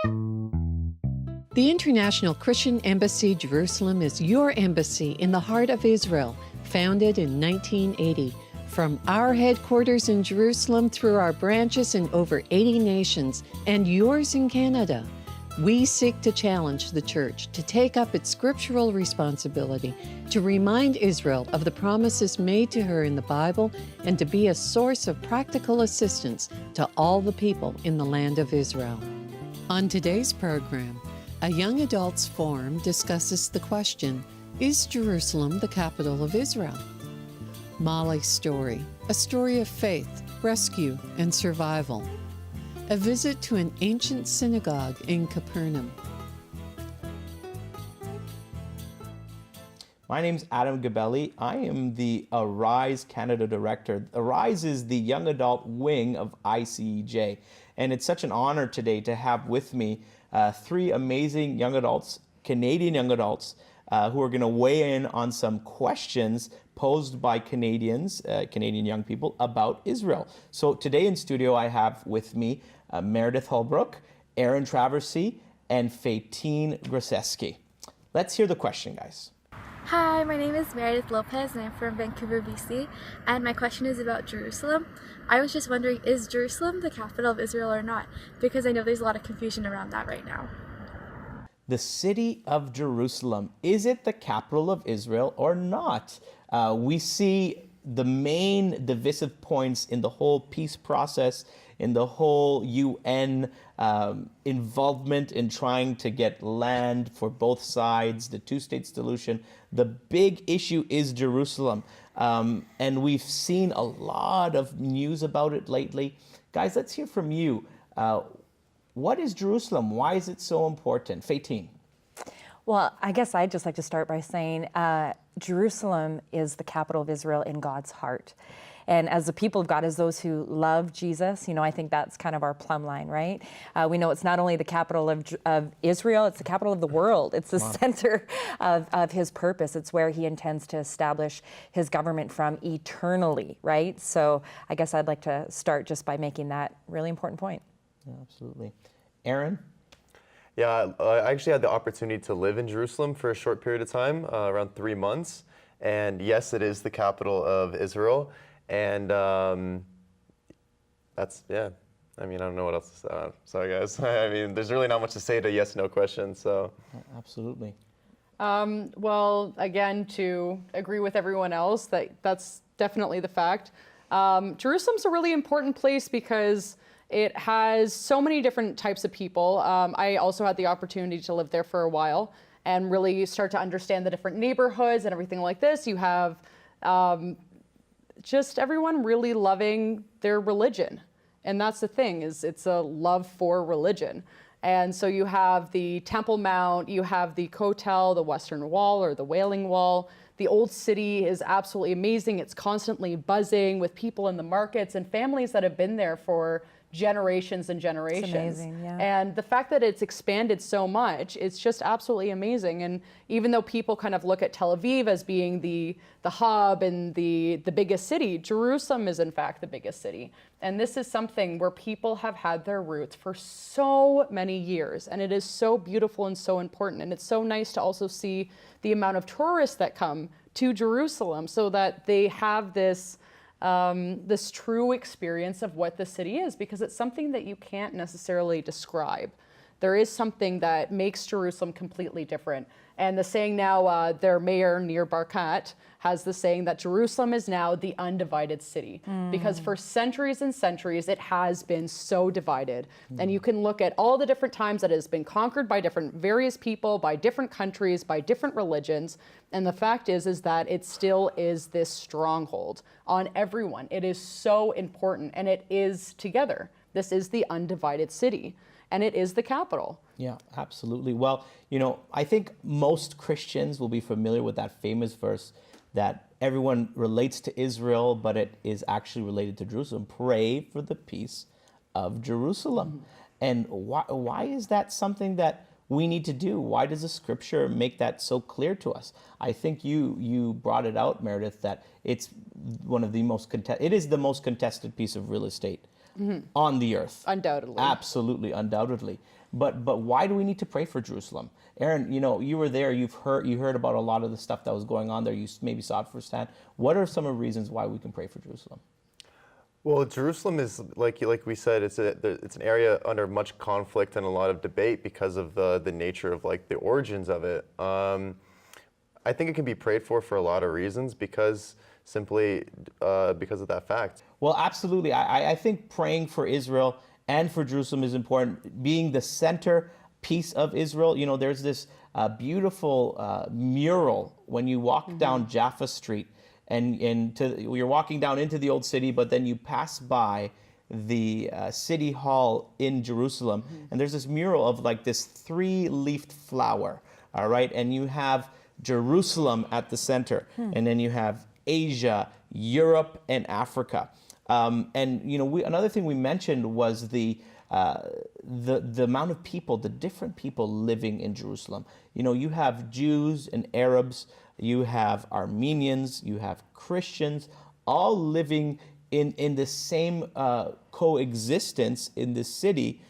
The International Christian Embassy Jerusalem is your embassy in the heart of Israel, founded in 1980. From our headquarters in Jerusalem through our branches in over 80 nations and yours in Canada, we seek to challenge the church to take up its scriptural responsibility to remind Israel of the promises made to her in the Bible and to be a source of practical assistance to all the people in the land of Israel. On today's program, a young adults forum discusses the question, is Jerusalem the capital of Israel? Molly's story, a story of faith, rescue, and survival. A visit to an ancient synagogue in Capernaum. My name's Adam Gabelli. I am the Arise Canada Director. Arise is the young adult wing of ICEJ. And it's such an honor today to have with me three amazing young adults, Canadian young adults, who are going to weigh in on some questions posed by Canadians, Canadian young people, about Israel. So today in studio I have with me Meredith Holbrook, Aaron Traversy, and Faitine Grzeski. Let's hear the question, guys. Hi, my name is Meredith Lopez and I'm from Vancouver, BC, and my question is about Jerusalem. I was just wondering, is Jerusalem the capital of Israel or not? Because I know there's a lot of confusion around that right now. The city of Jerusalem, is it the capital of Israel or not? We see the main divisive points in the whole peace process, in the whole UN involvement in trying to get land for both sides, the two-state solution. The big issue is Jerusalem. And we've seen a lot of news about it lately. Guys, let's hear from you. What is Jerusalem? Why is it so important? Faitine. Well, I guess I'd just like to start by saying Jerusalem is the capital of Israel in God's heart. And as the people of God, as those who love Jesus, I think that's kind of our plumb line, right? We know it's not only the capital of Israel, it's the capital of the world. It's the center of his purpose. It's where he intends to establish his government from eternally, right? So I guess I'd like to start just by making that really important point. Yeah, absolutely. Aaron? Yeah, I actually had the opportunity to live in Jerusalem for a short period of time, around 3 months. And yes, it is the capital of Israel. And that's, yeah, I mean, I don't know what else to say. Sorry, guys. I mean, there's really not much to say to yes/no questions, so. Absolutely. Well, again, to agree with everyone else, that's definitely the fact. Jerusalem's a really important place because it has so many different types of people. I also had the opportunity to live there for a while and really start to understand the different neighborhoods and everything like this. You have just everyone really loving their religion. And that's the thing, is it's a love for religion. And so you have the Temple Mount, you have the Kotel, the Western Wall or the Wailing Wall. The old city is absolutely amazing. It's constantly buzzing with people in the markets and families that have been there for generations and generations. It's amazing, yeah. And the fact that it's expanded so much, it's just absolutely amazing. And even though people kind of look at Tel Aviv as being the hub and the biggest city, Jerusalem is in fact the biggest city. And this is something where people have had their roots for so many years. And it is so beautiful and so important. And it's so nice to also see the amount of tourists that come to Jerusalem so that they have this this true experience of what the city is, because it's something that you can't necessarily describe. There is something that makes Jerusalem completely different. And the saying now, their mayor, Nir Barkat, has the saying that Jerusalem is now the undivided city. Because for centuries and centuries, it has been so divided. And you can look at all the different times that it has been conquered by different various people, by different countries, by different religions. And the fact is that it still is this stronghold on everyone. It is so important, and it is together. This is the undivided city, and it is the capital. Yeah, absolutely. Well, I think most Christians will be familiar with that famous verse that everyone relates to Israel, but it is actually related to Jerusalem. Pray for the peace of Jerusalem. And why is that something that we need to do? Why does the scripture make that so clear to us? I think you brought it out, Meredith, that it's one of the most it is the most contested piece of real estate on the earth. Undoubtedly. Absolutely, undoubtedly. But why do we need to pray for Jerusalem? Aaron, you were there. You heard about a lot of the stuff that was going on there. You maybe saw it firsthand. What are some of the reasons why we can pray for Jerusalem? Well, Jerusalem is, like we said, it's an area under much conflict and a lot of debate because of the nature of the origins of it. I think it can be prayed for a lot of reasons because of that fact. Well, absolutely. I think praying for Israel and for Jerusalem is important. Being the center piece of Israel, there's this beautiful mural when you walk down Jaffa Street, and you're walking down into the old city, but then you pass by the city hall in Jerusalem, and there's this mural of this 3-leafed flower, all right? And you have Jerusalem at the center, and then you have Asia, Europe, and Africa. And another thing we mentioned was the amount of people, the different people living in Jerusalem. You have Jews and Arabs, you have Armenians, you have Christians, all living in the same coexistence in this city,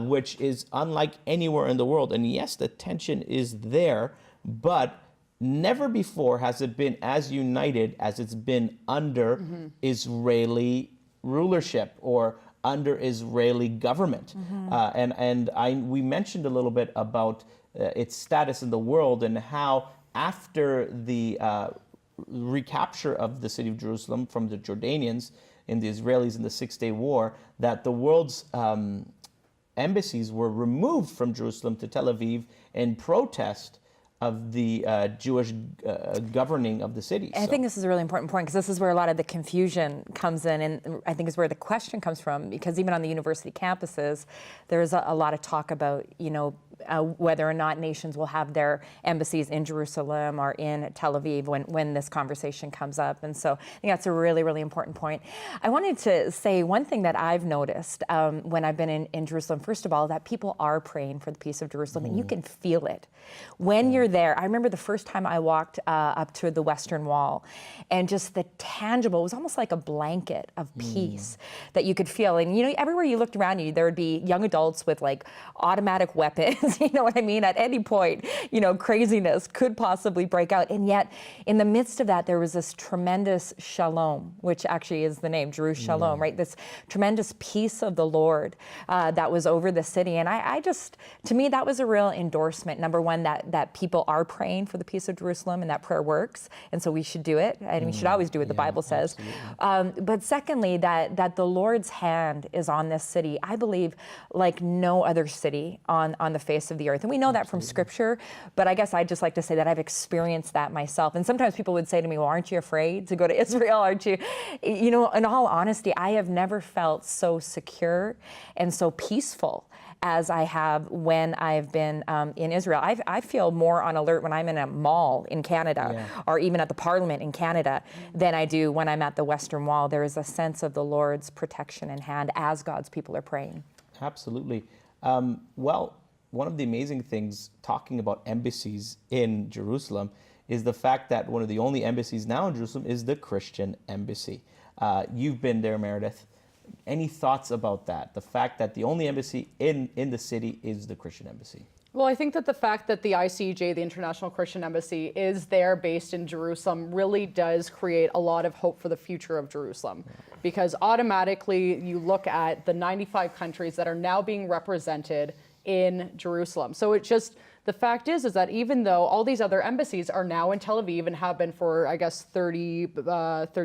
which is unlike anywhere in the world. And yes, the tension is there, but never before has it been as united as it's been under Israeli rulership or under Israeli government. We mentioned a little bit about its status in the world and how after the recapture of the city of Jerusalem from the Jordanians and the Israelis in the Six-Day War, that the world's embassies were removed from Jerusalem to Tel Aviv in protest of the Jewish governing of the city. And I think this is a really important point because this is where a lot of the confusion comes in, and I think is where the question comes from, because even on the university campuses, there's a lot of talk about, whether or not nations will have their embassies in Jerusalem or in Tel Aviv when this conversation comes up. And so I think that's a really, really important point. I wanted to say one thing that I've noticed when I've been in Jerusalem, first of all, that people are praying for the peace of Jerusalem, and you can feel it. When you're there, I remember the first time I walked up to the Western Wall, and just the tangible, it was almost like a blanket of peace that you could feel. And, everywhere you looked around you, there would be young adults with automatic weapons. You know what I mean? At any point, craziness could possibly break out. And yet, in the midst of that, there was this tremendous shalom, which actually is the name, Jerusalem, right? This tremendous peace of the Lord that was over the city. And I just, to me, that was a real endorsement. Number one, that people are praying for the peace of Jerusalem, and that prayer works. And so we should do it. And we should always do what the Bible says. But secondly, that the Lord's hand is on this city, I believe, like no other city on the face of the earth. And we know that from Scripture, but I guess I'd just like to say that I've experienced that myself. And sometimes people would say to me, well, aren't you afraid to go to Israel? Aren't you? In all honesty, I have never felt so secure and so peaceful as I have when I've been in Israel. I feel more on alert when I'm in a mall in Canada or even at the Parliament in Canada than I do when I'm at the Western Wall. There is a sense of the Lord's protection in hand as God's people are praying. Absolutely. One of the amazing things talking about embassies in Jerusalem is the fact that one of the only embassies now in Jerusalem is the Christian embassy. You've been there, Meredith. Any thoughts about that? The fact that the only embassy in the city is the Christian embassy. Well, I think that the fact that the ICEJ, the International Christian Embassy, is there based in Jerusalem really does create a lot of hope for the future of Jerusalem. Because automatically you look at the 95 countries that are now being represented in Jerusalem. So it's just, the fact is that even though all these other embassies are now in Tel Aviv and have been for, I guess, 30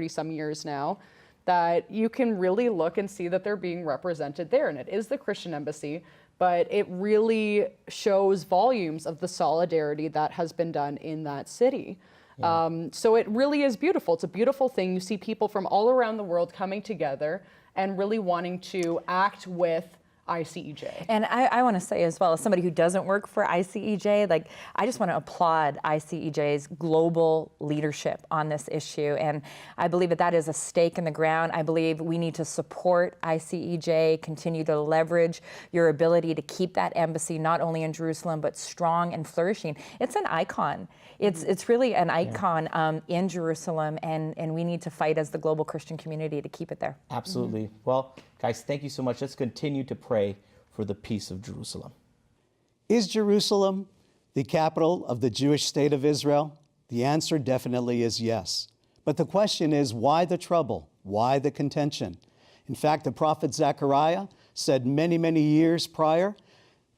some years now, that you can really look and see that they're being represented there. And it is the Christian embassy, but it really shows volumes of the solidarity that has been done in that city. So it really is beautiful. It's a beautiful thing. You see people from all around the world coming together and really wanting to act with ICEJ. And I want to say as well, as somebody who doesn't work for ICEJ, I just want to applaud ICEJ's global leadership on this issue. And I believe that is a stake in the ground. I believe we need to support ICEJ, continue to leverage your ability to keep that embassy not only in Jerusalem, but strong and flourishing. It's an icon. It's really an icon in Jerusalem, and we need to fight as the global Christian community to keep it there. Absolutely. Well, guys, thank you so much. Let's continue to pray for the peace of Jerusalem. Is Jerusalem the capital of the Jewish state of Israel? The answer definitely is yes. But the question is, why the trouble? Why the contention? In fact, the prophet Zechariah said many, many years prior,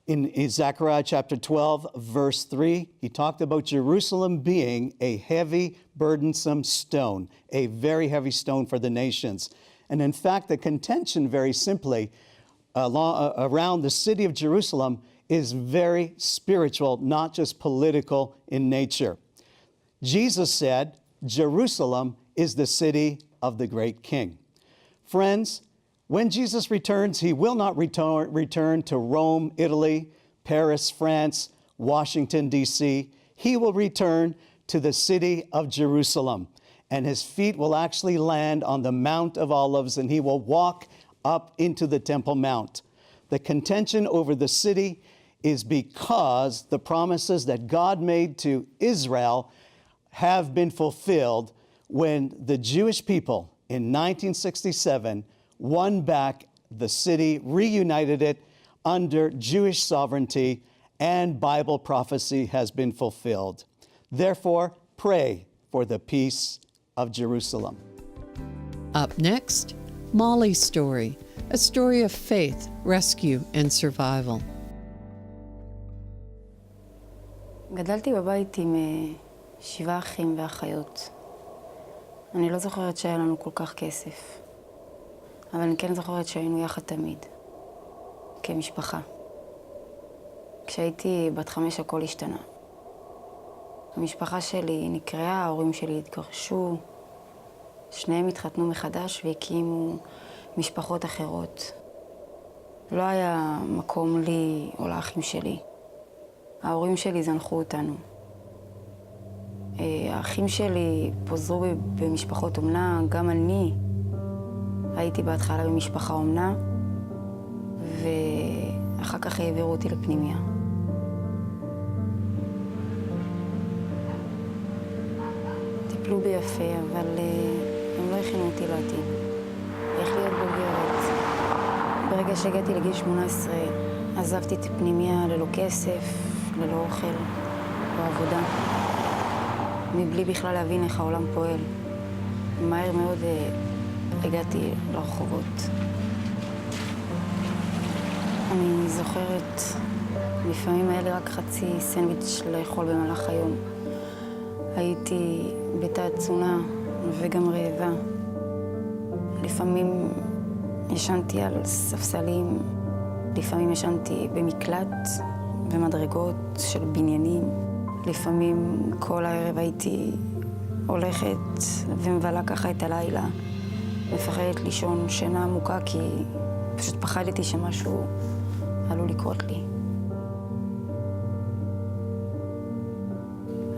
in Zechariah chapter 12, verse 3, he talked about Jerusalem being a heavy, burdensome stone, a very heavy stone for the nations. And in fact, the contention, very simply, around the city of Jerusalem is very spiritual, not just political in nature. Jesus said, Jerusalem is the city of the great king. Friends, when Jesus returns, he will not return to Rome, Italy, Paris, France, Washington, D.C. He will return to the city of Jerusalem, and his feet will actually land on the Mount of Olives, and he will walk up into the Temple Mount. The contention over the city is because the promises that God made to Israel have been fulfilled when the Jewish people in 1967 won back the city, reunited it under Jewish sovereignty, and Bible prophecy has been fulfilled. Therefore, pray for the peace of Jerusalem. Up next, Molly's story, a story of faith, rescue, and survival. גדלתי בבית עם 7 אחים ואחיות. אני לא זוכרת שהיה לנו כל כך כסף, אבל אני כן זוכרת שהיינו יחד תמיד, כמשפחה. כשהייתי בת 5 הכל השתנה. המשפחה שלי נקרעה, ההורים שלי התגרשו, שניהם התחתנו מחדש והקימו משפחות אחרות. לא היה מקום לי או לאחים שלי. ההורים שלי זנחו אותנו. האחים שלי פוזרו במשפחות אומנה, גם אני הייתי בהתחלה במשפחה אומנה, ואחר כך העבירו אותי לפנימיה. טיפלו בי יפה, אבל הם לא הכינו אותי לעתיד. איך להיות בוגרת. ברגע שהגעתי לגיל 18, עזבתי את הפנימיה ללא כסף, ללא אוכל, לא עבודה. מבלי בכלל להבין איך העולם פועל. מהר מאוד הגעתי לרחובות. אני זוכרת, לפעמים היה לי רק חצי סנדוויץ' לאכול במהלך היום. הייתי בתת תזונה וגם רעבה. לפעמים ישנתי על ספסלים, לפעמים ישנתי במקלט ומדרגות של בניינים. לפעמים כל הערב הייתי הולכת ומבלה ככה את הלילה, מפחדת לישון שינה עמוקה כי פשוט פחדתי שמשהו עלול לקרות לי.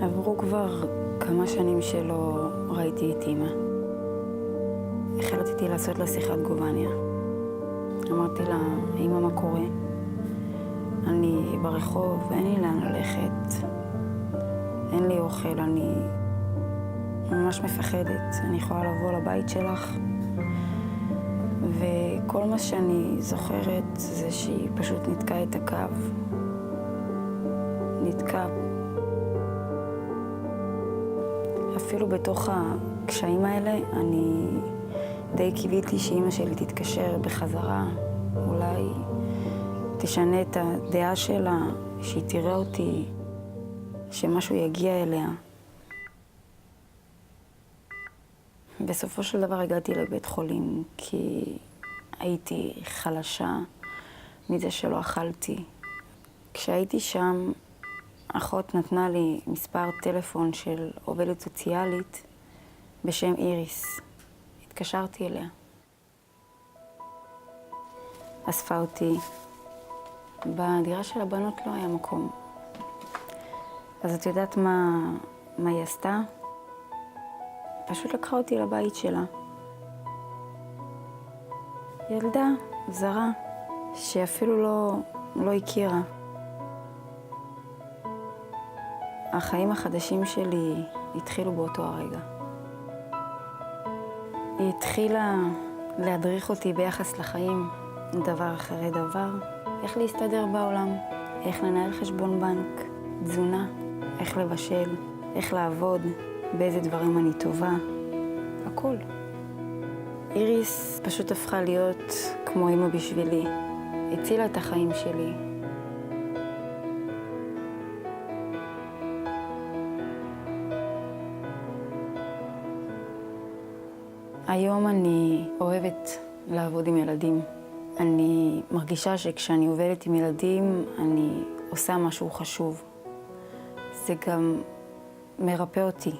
עברו כבר כמה שנים שלא ראיתי את אמא. החלטתי לעשות לה שיחת גובניה. אמרתי לה, אמא, מה קורה? אני ברחוב, אין לי לאן ללכת. אין לי אוכל, אני ממש מפחדת. אני יכולה לבוא לבית שלך, וכל מה שאני זוכרת זה שהיא פשוט נתקעה את הקו. נתקעה. אפילו בתוך הקשיים האלה, אני די קיוויתי שאמא שלי תתקשר בחזרה. אולי תשנה את הדעה שלה, שהיא תראה אותי, שמשהו יגיע אליה. בסופו של דבר הגעתי לבית חולים כי הייתי חלשה מזה שלא אכלתי. כשהייתי שם, אחות נתנה לי מספר טלפון של עובדת סוציאלית בשם איריס. התקשרתי אליה. אספה אותי. בדירה של הבנות לא היה מקום. אז את יודעת מה היא עשתה? פשוט לקחה אותי לבית שלה. ילדה זרה שאפילו לא הכירה. החיים החדשים שלי התחילו באותו הרגע. היא התחילה להדריך אותי ביחס לחיים, דבר אחרי דבר, איך להסתדר בעולם, איך לנהל חשבון בנק, תזונה, איך לבשל, איך לעבוד, באיזה דברים אני טובה, הכל. איריס פשוט הפכה להיות כמו אמא בשבילי, הצילה את החיים שלי. היום אני אוהבת לעבוד עם ילדים. אני מרגישה שכשאני עובדת עם ילדים, אני עושה משהו חשוב. זה גם מרפא אותי.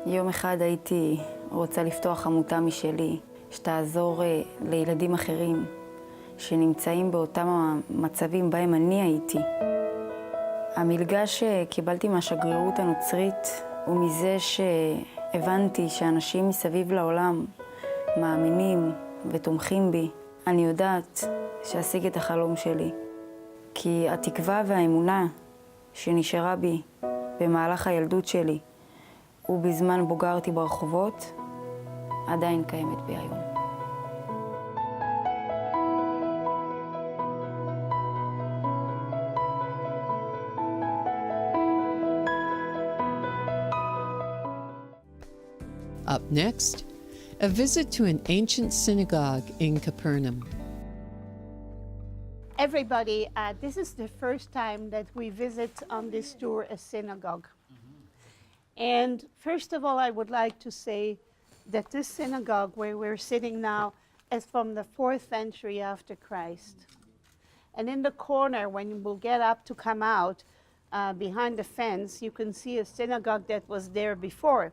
יום אחד הייתי רוצה לפתוח עמותה משלי, שתעזור לילדים אחרים שנמצאים באותם המצבים בהם אני הייתי. המלגה שקיבלתי מהשגרירות הנוצרית הוא מזה שהבנתי שאנשים מסביב לעולם מאמינים ותומכים בי. אני יודעת שאשיג את החלום שלי, כי התקווה והאמונה שנשארה בי במהלך הילדות שלי ובזמן בוגרתי ברחובות, עדיין קיימת בי היום. Up next, a visit to an ancient synagogue in Capernaum. Everybody, this is the first time that we visit on this tour a synagogue. And first of all, I would like to say that this synagogue where we're sitting now is from the 4th century after Christ. And in the corner, when you will get up to come out behind the fence, you can see a synagogue that was there before.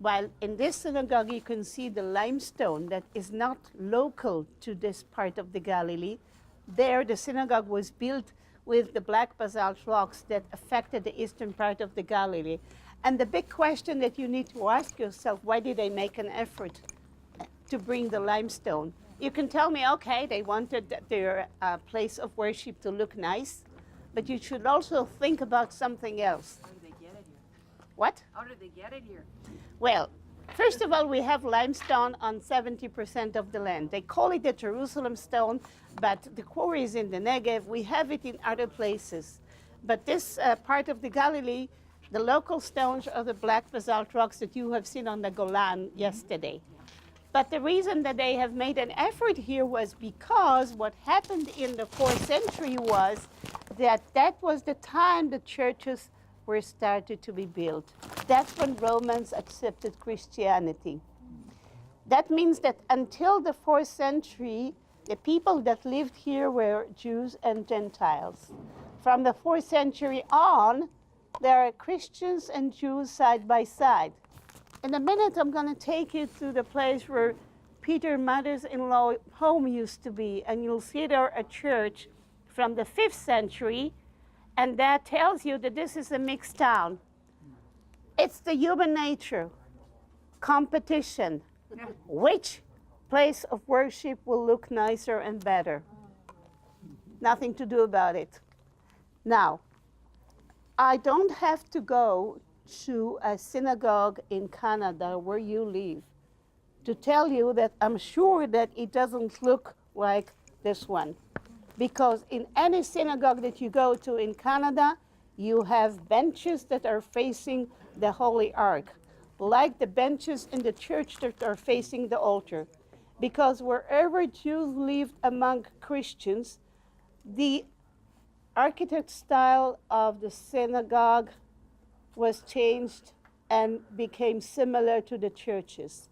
While in this synagogue, you can see the limestone that is not local to this part of the Galilee. There, the synagogue was built with the black basalt rocks that affected the eastern part of the Galilee. And the big question that you need to ask yourself, why did they make an effort to bring the limestone? You can tell me, okay, they wanted their place of worship to look nice, but you should also think about something else. How did they get it here? What? How did they get it here? Well, first of all, we have limestone on 70% of the land. They call it the Jerusalem stone, but the quarry is in the Negev. We have it in other places. But this part of the Galilee, the local stones are the black basalt rocks that you have seen on the Golan yesterday. But the reason that they have made an effort here was because what happened in the 4th century was that was the time the churches were started to be built. That's when Romans accepted Christianity. That means that until the 4th century, the people that lived here were Jews and Gentiles. From the 4th century on, there are Christians and Jews side by side. In a minute, I'm going to take you to the place where Peter's mother-in-law home used to be, and you'll see there a church from the 5th century, and that tells you that this is a mixed town. It's the human nature, competition. Which place of worship will look nicer and better? Nothing to do about it. Now, I don't have to go to a synagogue in Canada where you live to tell you that I'm sure that it doesn't look like this one. Because in any synagogue that you go to in Canada, you have benches that are facing the Holy Ark, like the benches in the church that are facing the altar. Because wherever Jews lived among Christians, the architect style of the synagogue was changed and became similar to the churches.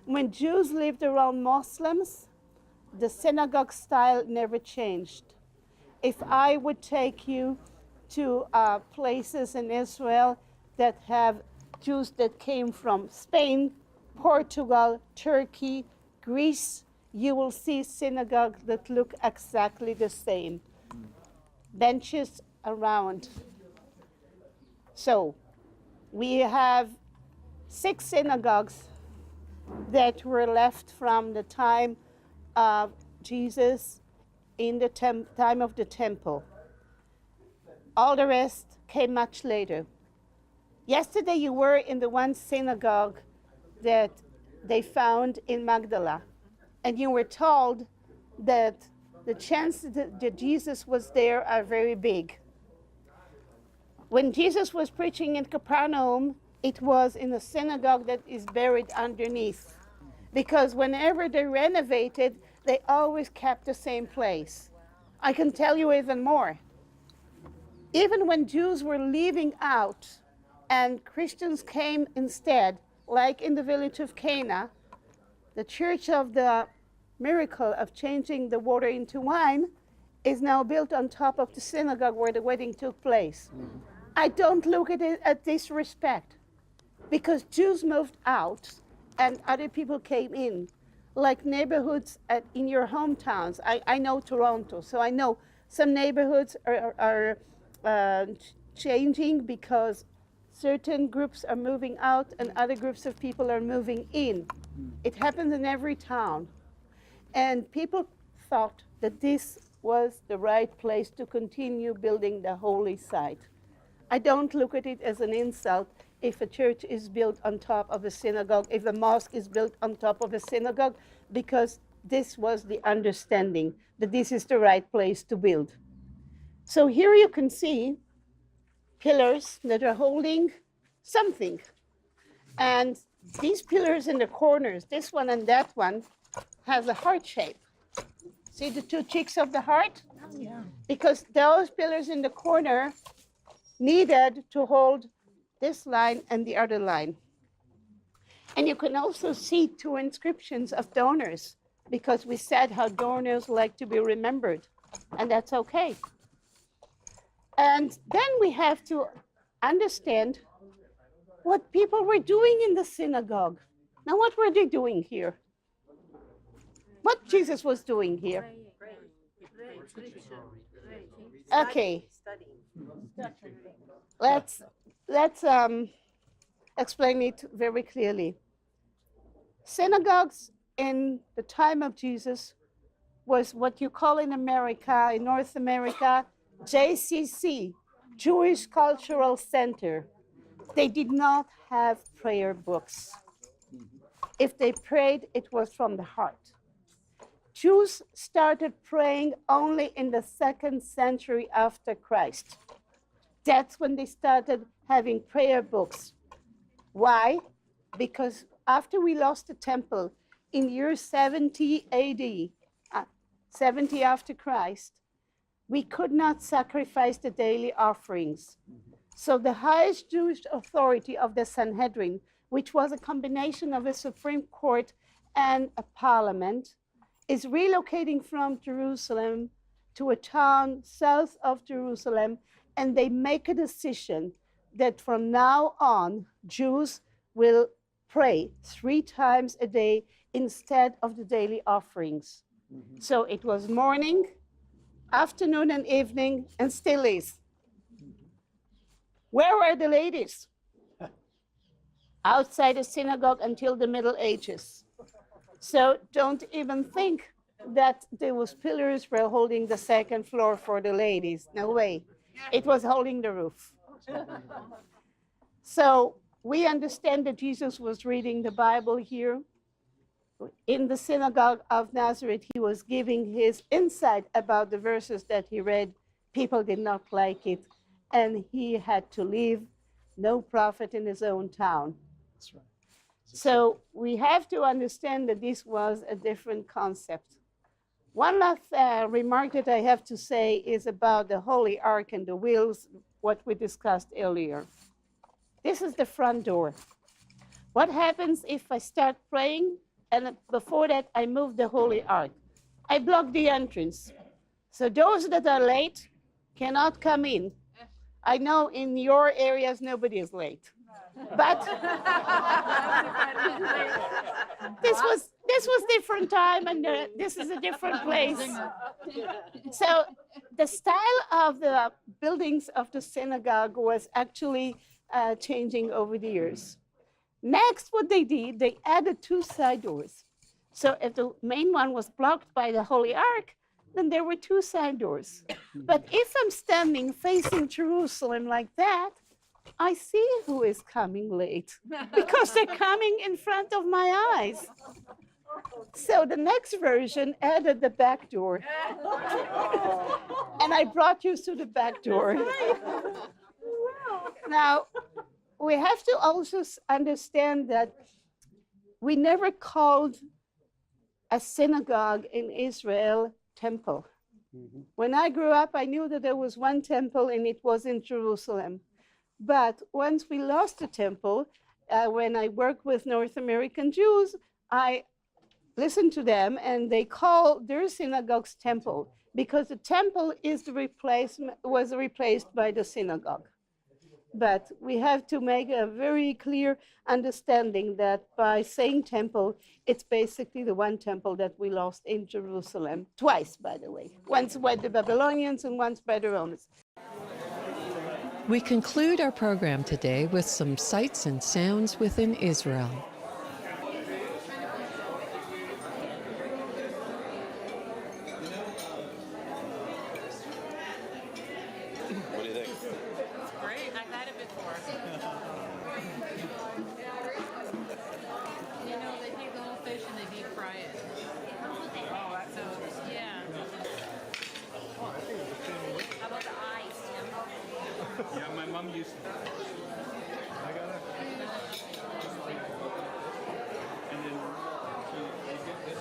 When Jews lived around Muslims, the synagogue style never changed. If I would take you to places in Israel that have Jews that came from Spain, Portugal, Turkey, Greece, you will see synagogues that look exactly the same. Benches around. So we have 6 synagogues that were left from the time of Jesus in the time of the temple. All the rest came much later. Yesterday you were in the one synagogue that they found in Magdala, and you were told that the chances that Jesus was there are very big. When Jesus was preaching in Capernaum, it was in a synagogue that is buried underneath. Because whenever they renovated, they always kept the same place. I can tell you even more. Even when Jews were leaving out and Christians came instead, like in the village of Cana, the church of the miracle of changing the water into wine is now built on top of the synagogue where the wedding took place. I don't look at it as disrespect, because Jews moved out and other people came in, like neighborhoods in your hometowns. I know Toronto, so I know some neighborhoods are changing because certain groups are moving out and other groups of people are moving in. It happens in every town. And people thought that this was the right place to continue building the holy site. I don't look at it as an insult if a church is built on top of a synagogue, if a mosque is built on top of a synagogue, because this was the understanding that this is the right place to build. So here you can see pillars that are holding something. And these pillars in the corners, this one and that one, has a heart shape. See the two cheeks of the heart? Yeah. Because those pillars in the corner needed to hold this line and the other line. And you can also see two inscriptions of donors, because we said how donors like to be remembered, and that's okay. And then we have to understand what people were doing in the synagogue. Now, what were they doing here? What Jesus was doing here? Okay. Let's explain it very clearly. Synagogues in the time of Jesus was what you call in America, in North America, JCC, Jewish Cultural Center. They did not have prayer books. If they prayed, it was from the heart. Jews started praying only in the 2nd century after Christ. That's when they started having prayer books. Why? Because after we lost the temple in year 70 AD, 70 after Christ, we could not sacrifice the daily offerings. So the highest Jewish authority of the Sanhedrin, which was a combination of a Supreme Court and a parliament, is relocating from Jerusalem to a town south of Jerusalem, and they make a decision that from now on, Jews will pray 3 times a day instead of the daily offerings. So it was morning, afternoon, and evening, and still is. Where were the ladies? Outside the synagogue until the Middle Ages. So don't even think that there was pillars were holding the 2nd floor for the ladies. No way. It was holding the roof. So we understand that Jesus was reading the Bible here. In the synagogue of Nazareth, he was giving his insight about the verses that he read. People did not like it, and he had to leave. No prophet in his own town. That's right. So we have to understand that this was a different concept. One last remark that I have to say is about the Holy Ark and the wheels, what we discussed earlier. This is the front door. What happens if I start praying and before that I move the Holy Ark? I block the entrance. So those that are late cannot come in. I know in your areas nobody is late. But this was different time, and this is a different place. So the style of the buildings of the synagogue was actually changing over the years. Next, what they did, they added 2 side doors. So if the main one was blocked by the Holy Ark, then there were 2 side doors. But if I'm standing facing Jerusalem like that, I see who is coming late because they're coming in front of my eyes. So the next version added the back door. And I brought you to the back door. Now, we have to also understand that we never called a synagogue in Israel temple. When I grew up, I knew that there was one temple and it was in Jerusalem. But once we lost the temple, when I worked with North American Jews, I listened to them and they call their synagogues temple because the temple was replaced by the synagogue. But we have to make a very clear understanding that by saying temple, it's basically the one temple that we lost in Jerusalem, twice, by the way. Once by the Babylonians and once by the Romans. We conclude our program today with some sights and sounds within Israel. What do you think? It's great. I've had it before. You know, they take the whole fish and they deep fry it. So, yeah. How about the eyes, Tim? Yeah, my mom used to. I got it. And then you get this.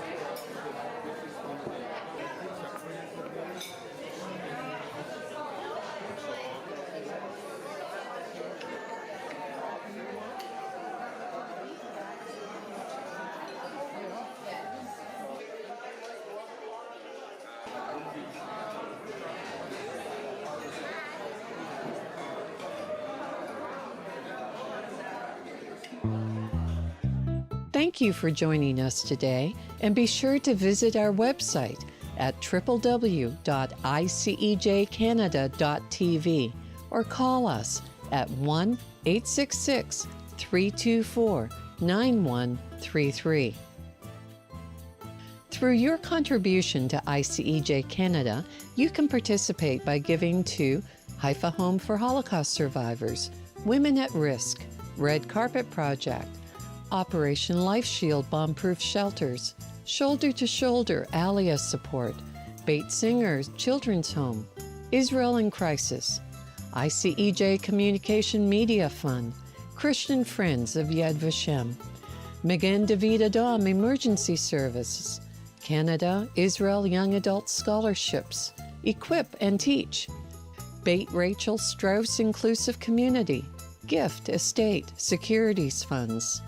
Thank you for joining us today, and be sure to visit our website at www.icejcanada.tv or call us at 1-866-324-9133. Through your contribution to ICEJ Canada, you can participate by giving to Haifa Home for Holocaust Survivors, Women at Risk, Red Carpet Project, Operation Life Shield Bomb-Proof Shelters, Shoulder to Shoulder Alia Support, Beit Singers Children's Home, Israel in Crisis, ICEJ Communication Media Fund, Christian Friends of Yad Vashem, Magen David Adom Emergency Services, Canada Israel Young Adult Scholarships, Equip and Teach, Beit Rachel Strauss Inclusive Community, Gift Estate Securities Funds.